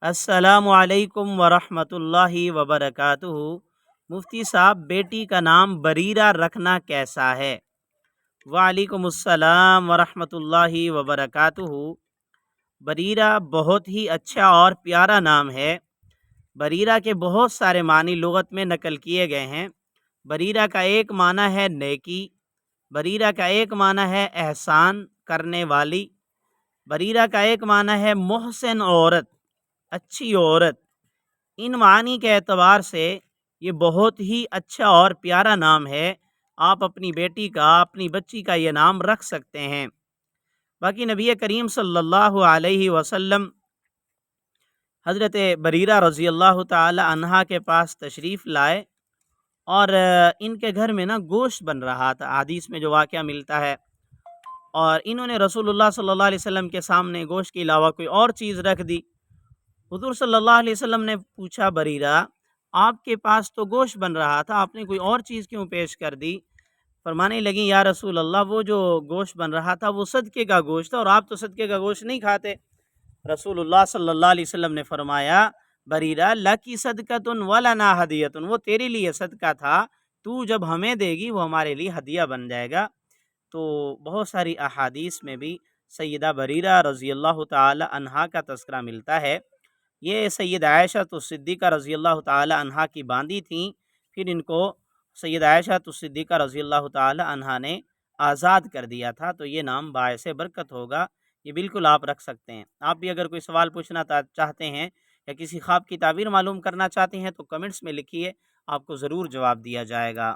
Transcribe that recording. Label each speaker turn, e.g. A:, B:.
A: السلام علیکم ورحمۃ اللہ وبرکاتہ۔ مفتی صاحب، بیٹی کا نام بریرہ رکھنا کیسا ہے؟ وعلیکم السلام ورحمۃ اللہ وبرکاتہ۔ بریرہ بہت ہی اچھا اور پیارا نام ہے۔ بریرہ کے بہت سارے معنی لغت میں نقل کیے گئے ہیں۔ بریرہ کا ایک معنی ہے نیکی، بریرہ کا ایک معنی ہے احسان کرنے والی، بریرہ کا ایک معنی ہے محسن عورت، اچھی عورت۔ ان معنی کے اعتبار سے یہ بہت ہی اچھا اور پیارا نام ہے۔ آپ اپنی بیٹی کا، اپنی بچی کا یہ نام رکھ سکتے ہیں۔ باقی نبی کریم صلی اللہ علیہ وسلم حضرت بریرہ رضی اللہ تعالی عنہا کے پاس تشریف لائے اور ان کے گھر میں گوشت بن رہا تھا، حدیث میں جو واقعہ ملتا ہے، اور انہوں نے رسول اللہ صلی اللہ علیہ وسلم کے سامنے گوشت کے علاوہ کوئی اور چیز رکھ دی۔ حضور صلی اللہ علیہ وسلم نے پوچھا، بریرہ آپ کے پاس تو گوشت بن رہا تھا، آپ نے کوئی اور چیز کیوں پیش کر دی؟ فرمانے لگیں، یا رسول اللہ، وہ جو گوشت بن رہا تھا وہ صدقے کا گوشت تھا، اور آپ تو صدقے کا گوشت نہیں کھاتے۔ رسول اللہ صلی اللہ علیہ وسلم نے فرمایا، بریرہ لکی صدقۃ ولنا ہدیۃ، وہ تیرے لیے صدقہ تھا، تو جب ہمیں دے گی وہ ہمارے لیے ہدیہ بن جائے گا۔ تو بہت ساری احادیث میں بھی سیدہ بریرہ رضی اللہ تعالی عنہا کا تذکرہ ملتا ہے۔ یہ سید عائشہ صدیقہ رضی اللہ تعالی عنہا کی باندی تھیں، پھر ان کو سید عائشہ صدیقہ رضی اللہ تعالی عنہا نے آزاد کر دیا تھا، تو یہ نام باعث برکت ہوگا، یہ بالکل آپ رکھ سکتے ہیں۔ آپ بھی اگر کوئی سوال پوچھنا چاہتے ہیں یا کسی خواب کی تعبیر معلوم کرنا چاہتے ہیں تو کمنٹس میں لکھیے، آپ کو ضرور جواب دیا جائے گا۔